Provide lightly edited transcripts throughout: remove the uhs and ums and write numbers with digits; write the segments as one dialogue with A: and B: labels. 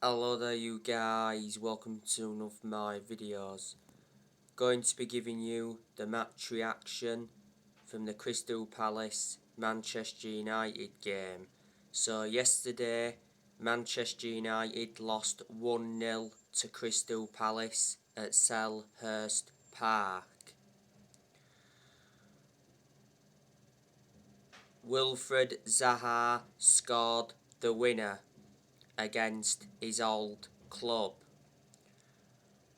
A: Hello there you guys, welcome to one of my videos. Going to be giving you the match reaction from the Crystal Palace Manchester United game. So yesterday Manchester United lost 1-0 to Crystal Palace at Selhurst Park. Wilfried Zaha scored the winner against his old club.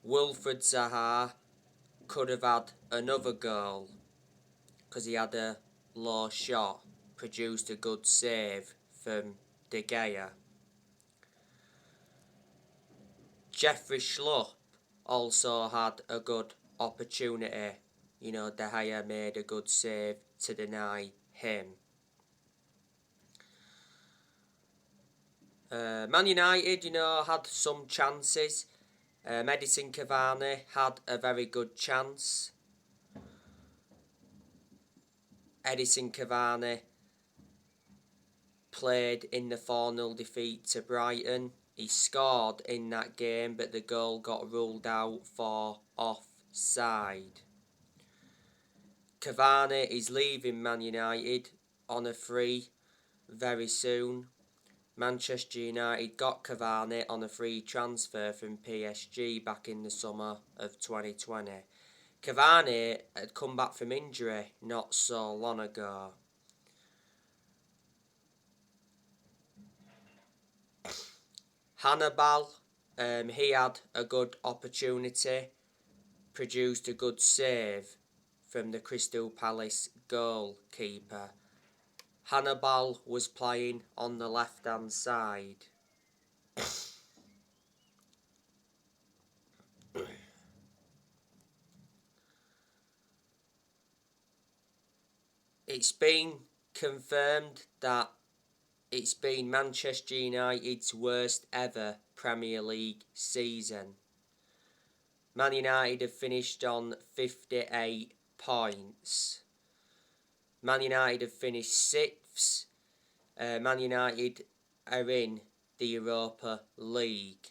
A: Wilfried Zaha could have had another goal because he had a low shot, produced a good save from De Gea. Jeffrey Schlupp also had a good opportunity. De Gea made a good save to deny him. Man United, had some chances. Edinson Cavani had a very good chance. Edinson Cavani played in the 4-0 defeat to Brighton. He scored in that game, but the goal got ruled out for offside. Cavani is leaving Man United on a free very soon. Manchester United got Cavani on a free transfer from PSG back in the summer of 2020. Cavani had come back from injury not so long ago. Hannibal, he had a good opportunity, produced a good save from the Crystal Palace goalkeeper. Hannibal was playing on the left-hand side. It's been confirmed that it's been Manchester United's worst ever Premier League season. Man United have finished on 58 points. Man United have finished 6th. Man United are in the Europa League.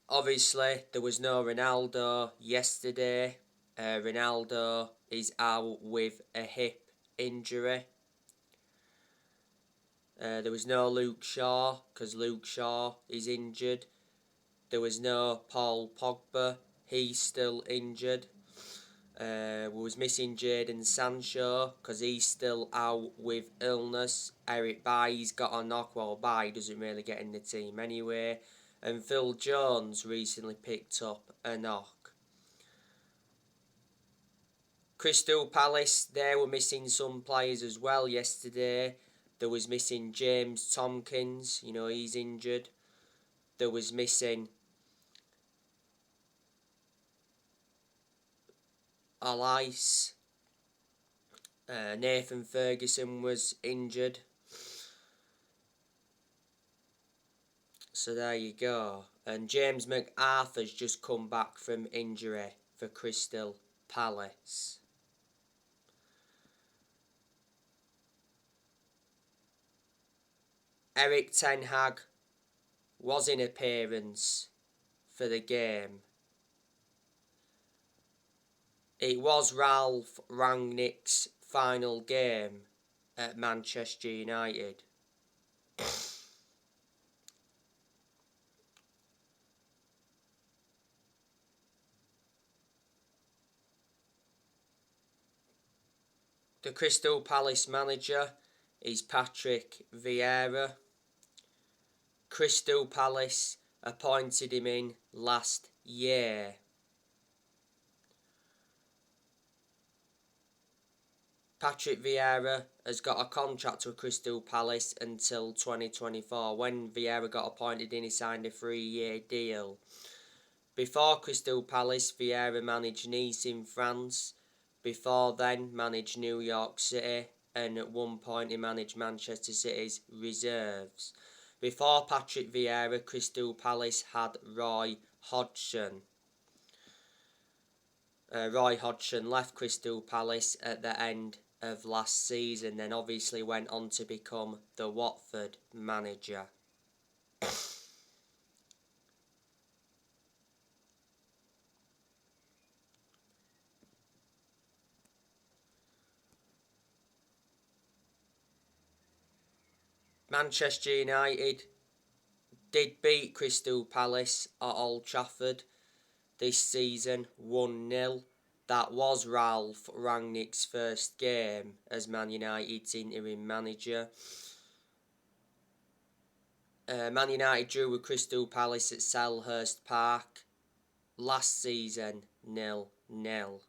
A: Obviously, there was no Ronaldo yesterday. Ronaldo is out with a hip injury. There was no Luke Shaw because Luke Shaw is injured. There was no Paul Pogba, he's still injured. We was missing Jadon Sancho because he's still out with illness. Eric Bailly's got a knock. Well, Bailly doesn't really get in the team anyway. And Phil Jones recently picked up a knock. Crystal Palace, they were missing some players as well yesterday. There was missing James Tomkins, he's injured. There was missing Allice. Nathan Ferguson was injured. So there you go. And James McArthur's just come back from injury for Crystal Palace. Erik ten Hag was in appearance for the game. It was Ralf Rangnick's final game at Manchester United. The Crystal Palace manager is Patrick Vieira. Crystal Palace appointed him in last year. Patrick Vieira has got a contract with Crystal Palace until 2024. When Vieira got appointed in, he signed a 3-year deal. Before Crystal Palace, Vieira managed Nice in France. Before then, managed New York City, and at one point he managed Manchester City's reserves. Before Patrick Vieira, Crystal Palace had Roy Hodgson. Roy Hodgson left Crystal Palace at the end of last season, then obviously went on to become the Watford manager. Manchester United did beat Crystal Palace at Old Trafford this season 1-0. That was Ralph Rangnick's first game as Man United's interim manager. Man United drew with Crystal Palace at Selhurst Park last season 0-0.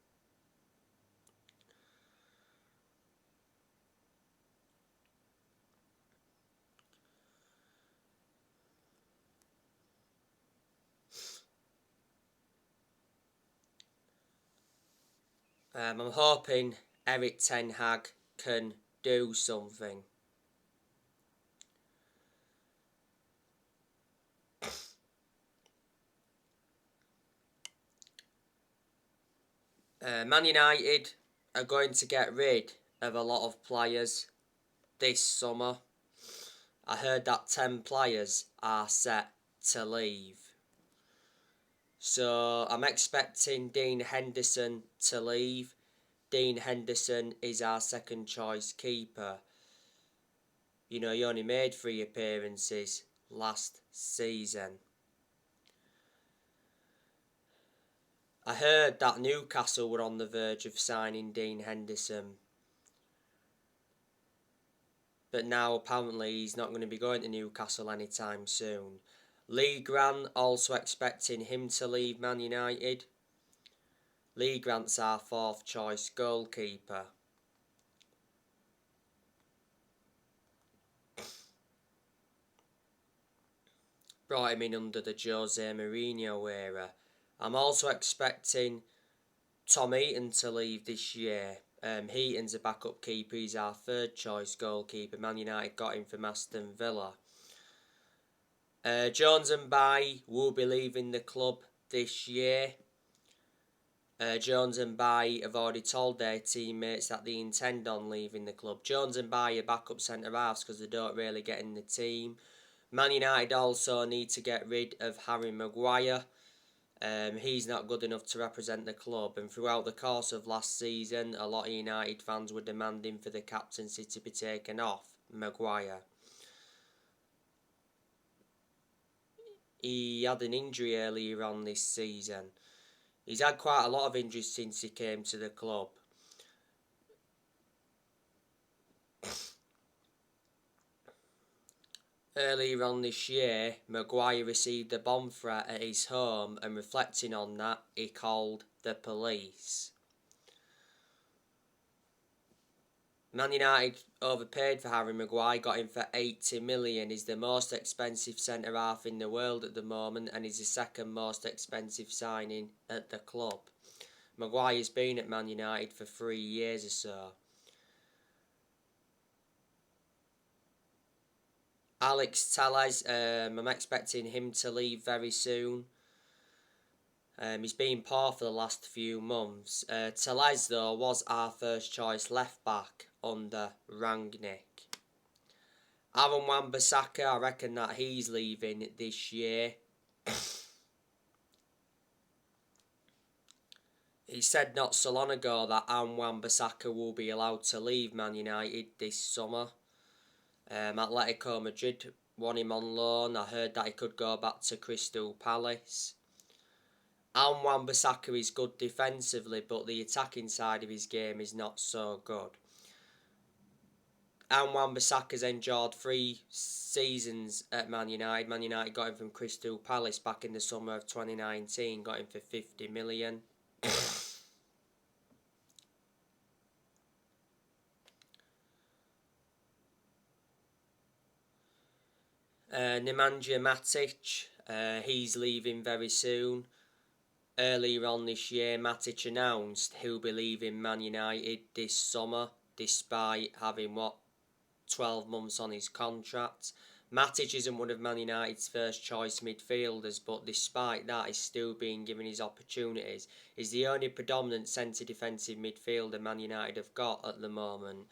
A: I'm hoping Erik ten Hag can do something. Man United are going to get rid of a lot of players this summer. I heard that 10 players are set to leave. So I'm expecting Dean Henderson to leave. Dean Henderson is our second choice keeper. You know, he only made 3 appearances last season. I heard that Newcastle were on the verge of signing Dean Henderson. But now apparently he's not going to be going to Newcastle anytime soon. Lee Grant also expecting him to leave Man United. Lee Grant's our 4th choice goalkeeper. Brought him in under the Jose Mourinho era. I'm also expecting Tom Heaton to leave this year. Heaton's a backup keeper. He's our 3rd choice goalkeeper. Man United got him from Aston Villa. Jones and Bailly will be leaving the club this year. Jones and Bailly have already told their teammates that they intend on leaving the club. Jones and Bailly are backup centre-halves because they don't really get in the team. Man United also need to get rid of Harry Maguire. He's not good enough to represent the club, and throughout the course of last season, a lot of United fans were demanding for the captaincy to be taken off Maguire. He had an injury earlier on this season. He's had quite a lot of injuries since he came to the club. Earlier on this year, Maguire received a bomb threat at his home, and reflecting on that, he called the police. Man United overpaid for Harry Maguire, got him for 80 million. He's the most expensive centre-half in the world at the moment, and he's the 2nd most expensive signing at the club. Maguire's been at Man United for 3 years or so. Alex Telles, I'm expecting him to leave very soon. He's been poor for the last few months. Telles, though, was our 1st choice left back under Rangnick. Aaron Wan-Bissaka, I reckon that he's leaving this year. He said not so long ago that Aaron Wan-Bissaka will be allowed to leave Man United this summer. Atletico Madrid want him on loan. I heard that he could go back to Crystal Palace. Aaron Wan-Bissaka is good defensively, but the attacking side of his game is not so good. Aaron Wan-Bissaka's endured 3 seasons at Man United. Man United got him from Crystal Palace back in the summer of 2019, got him for 50 million. Nemanja Matic, he's leaving very soon. Earlier on this year, Matic announced he'll be leaving Man United this summer, despite having 12 months on his contract. Matic isn't one of Man United's first choice midfielders, but despite that, he's still being given his opportunities. He's the only predominant centre defensive midfielder Man United have got at the moment.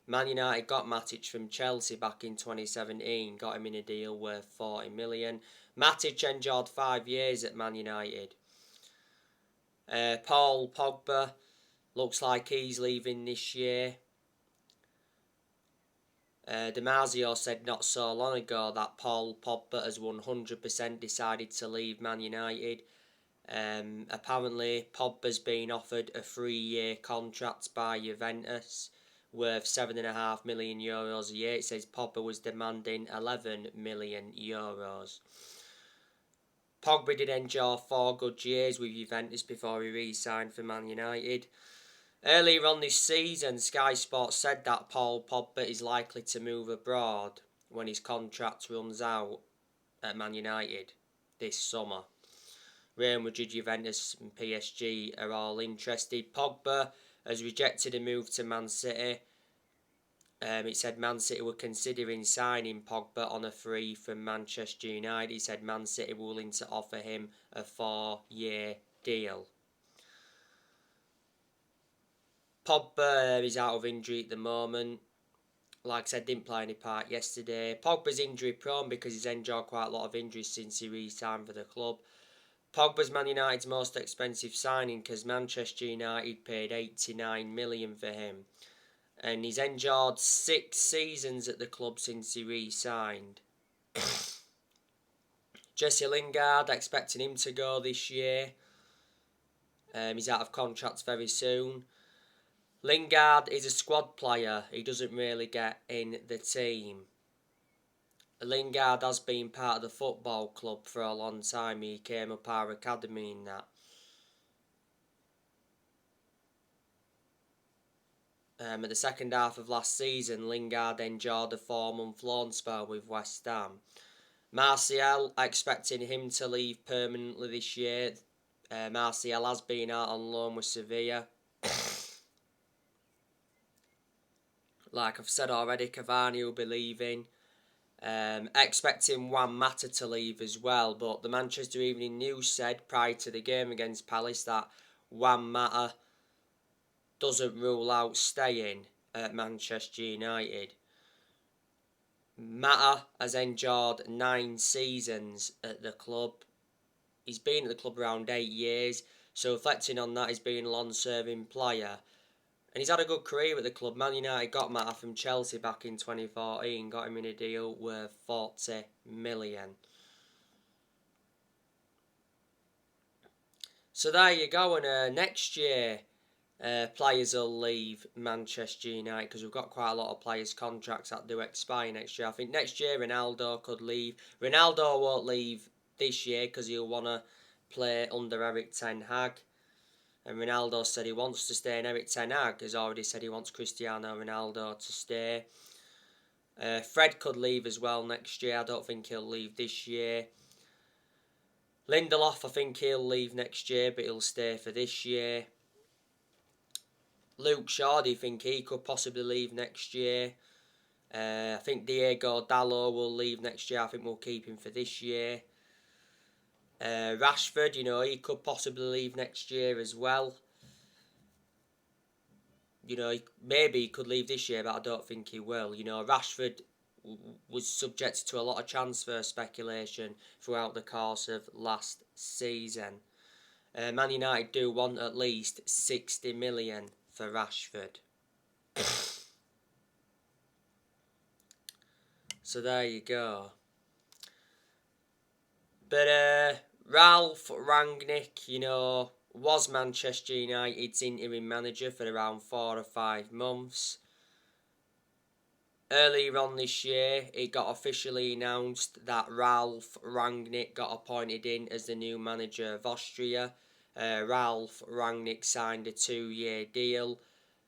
A: Man United got Matic from Chelsea back in 2017, got him in a deal worth 40 million. Matic endured 5 years at Man United. Paul Pogba looks like he's leaving this year. Damasio said not so long ago that Paul Pogba has 100% decided to leave Man United. Apparently, Pogba's been offered a 3-year contract by Juventus worth €7.5 million a year. It says Pogba was demanding €11 million. Pogba did endure 4 good years with Juventus before he re-signed for Man United. Earlier on this season, Sky Sports said that Paul Pogba is likely to move abroad when his contract runs out at Man United this summer. Real Madrid, Juventus and PSG are all interested. Pogba has rejected a move to Man City. It said Man City were considering signing Pogba on a free from Manchester United. He said Man City were willing to offer him a 4-year deal. Pogba is out of injury at the moment. Like I said, didn't play any part yesterday. Pogba's injury prone because he's endured quite a lot of injuries since he re-signed for the club. Pogba's Man United's most expensive signing because Manchester United paid 89 million for him. And he's endured 6 seasons at the club since he re-signed. Jesse Lingard, expecting him to go this year. He's out of contract very soon. Lingard is a squad player. He doesn't really get in the team. Lingard has been part of the football club for a long time. He came up our academy in that. At the second half of last season, Lingard endured a 4-month loan spell with West Ham. Martial, expecting him to leave permanently this year. Martial has been out on loan with Sevilla. Like I've said already, Cavani will be leaving. Expecting Juan Mata to leave as well, but the Manchester Evening News said prior to the game against Palace that Juan Mata doesn't rule out staying at Manchester United. Mata has endured 9 seasons at the club. He's been at the club around 8 years, so reflecting on that, he's been a long-serving player. And he's had a good career at the club. Man United got Mata from Chelsea back in 2014, got him in a deal worth 40 million. So there you go, and next year players will leave Manchester United because we've got quite a lot of players' contracts that do expire next year. I think next year Ronaldo could leave. Ronaldo won't leave this year because he'll want to play under Erik ten Hag. And Ronaldo said he wants to stay, and Erik ten Hag has already said he wants Cristiano Ronaldo to stay. Fred could leave as well next year. I don't think he'll leave this year. Lindelof, I think he'll leave next year, but he'll stay for this year. Luke Shaw, do you think he could possibly leave next year? I think Diego Dalot will leave next year. I think we'll keep him for this year. Rashford, he could possibly leave next year as well. Maybe he could leave this year, but I don't think he will. Rashford was subjected to a lot of transfer speculation throughout the course of last season. Man United do want at least 60 million for Rashford. So there you go. But Ralf Rangnick, was Manchester United's interim manager for around 4 or 5 months. Earlier on this year, it got officially announced that Ralf Rangnick got appointed in as the new manager of Austria. Ralf Rangnick signed a 2-year deal.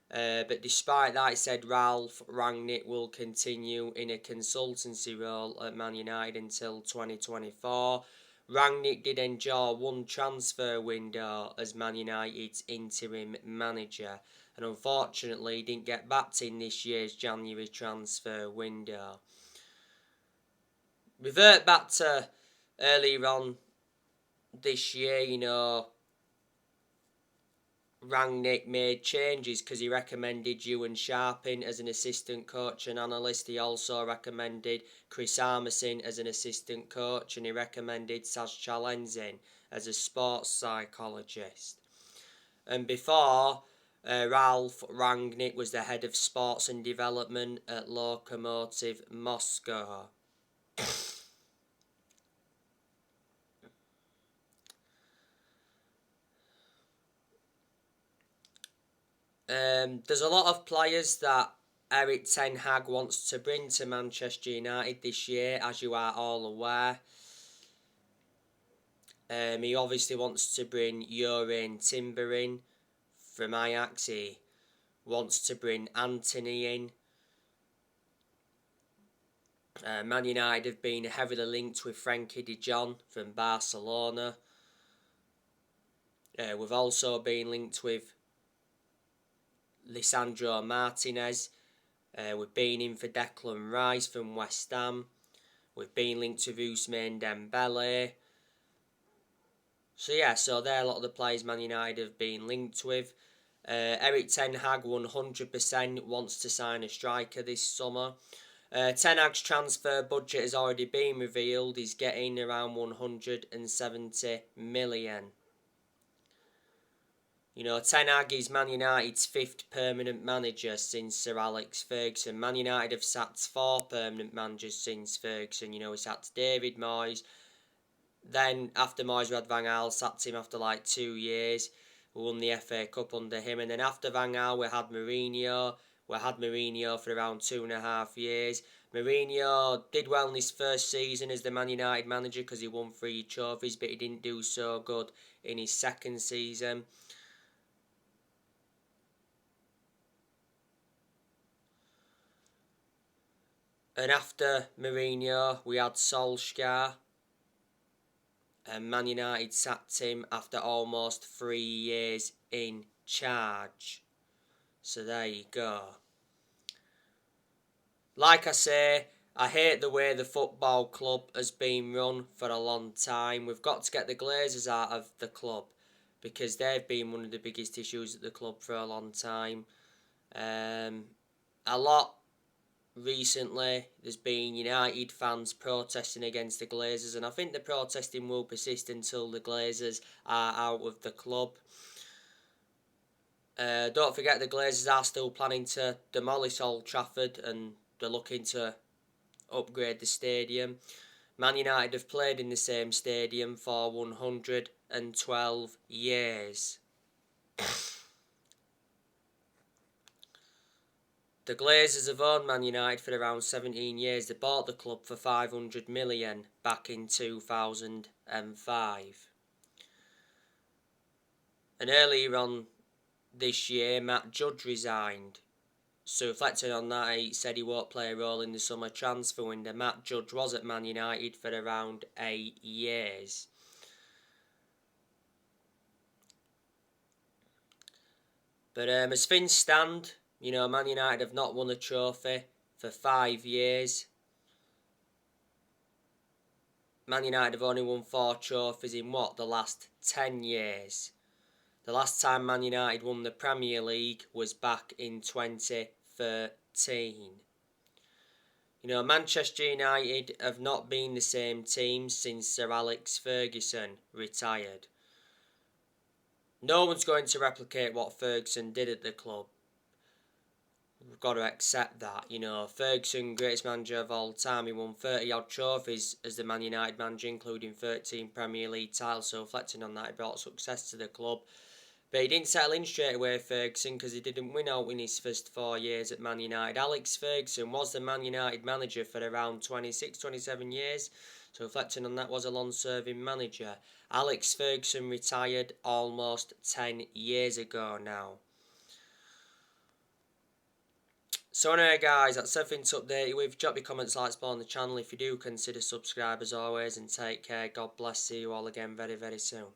A: But despite that, it said Ralf Rangnick will continue in a consultancy role at Man United until 2024. Rangnick did endure 1 transfer window as Man United's interim manager, and unfortunately didn't get backed in this year's January transfer window. revert back to earlier on this year, you know, Rangnick made changes because he recommended Ewan Sharping as an assistant coach and analyst. He also recommended Chris Armisen as an assistant coach, and he recommended Saz Chalenzin as a sports psychologist. And before, Ralph Rangnick was the head of sports and development at Lokomotiv Moscow. There's a lot of players that Erik Ten Hag wants to bring to Manchester United this year, as you are all aware. He obviously wants to bring Jurriën Timber in from Ajax. He wants to bring Antony in. Man United have been heavily linked with Frenkie de Jong from Barcelona. We've also been linked with Lisandro Martinez. We've been in for Declan Rice from West Ham. We've been linked with Ousmane Dembele. So they're a lot of the players Man United have been linked with. Erik Ten Hag 100% wants to sign a striker this summer. Ten Hag's transfer budget has already been revealed. He's getting around 170 million. You know, Ten Hag is Man United's 5th permanent manager since Sir Alex Ferguson. Man United have sacked 4 permanent managers since Ferguson. You know, he sacked David Moyes. Then, after Moyes, we had Van Gaal, sacked him after like 2 years. We won the FA Cup under him. And then after Van Gaal, we had Mourinho. We had Mourinho for around 2.5 years. Mourinho did well in his first season as the Man United manager because he won 3 trophies, but he didn't do so good in his second season. And after Mourinho, we had Solskjaer. And Man United sacked him after almost 3 years in charge. So there you go. Like I say, I hate the way the football club has been run for a long time. We've got to get the Glazers out of the club because they've been one of the biggest issues at the club for a long time. A lot recently, there's been United fans protesting against the Glazers, and I think the protesting will persist until the Glazers are out of the club. Don't forget the Glazers are still planning to demolish Old Trafford, and they're looking to upgrade the stadium. Man United have played in the same stadium for 112 years. The Glazers have owned Man United for around 17 years. They bought the club for 500 million back in 2005. And earlier on this year, Matt Judge resigned. So reflecting on that, he said he won't play a role in the summer transfer window. Matt Judge was at Man United for around 8 years. But as things stand, you know, Man United have not won a trophy for 5 years. Man United have only won 4 trophies in the last 10 years. The last time Man United won the Premier League was back in 2013. You know, Manchester United have not been the same team since Sir Alex Ferguson retired. No one's going to replicate what Ferguson did at the club. We've got to accept that. You know, Ferguson, greatest manager of all time, he won 30-odd trophies as the Man United manager, including 13 Premier League titles. So reflecting on that, he brought success to the club. But he didn't settle in straight away, Ferguson, because he didn't win out in his first 4 years at Man United. Alex Ferguson was the Man United manager for around 26, 27 years. So reflecting on that, was a long-serving manager. Alex Ferguson retired almost 10 years ago now. So anyway guys, that's everything to update you with. Drop your comments, like, support on the channel. If you do, consider subscribe as always, and take care. God bless. See you all again very, very soon.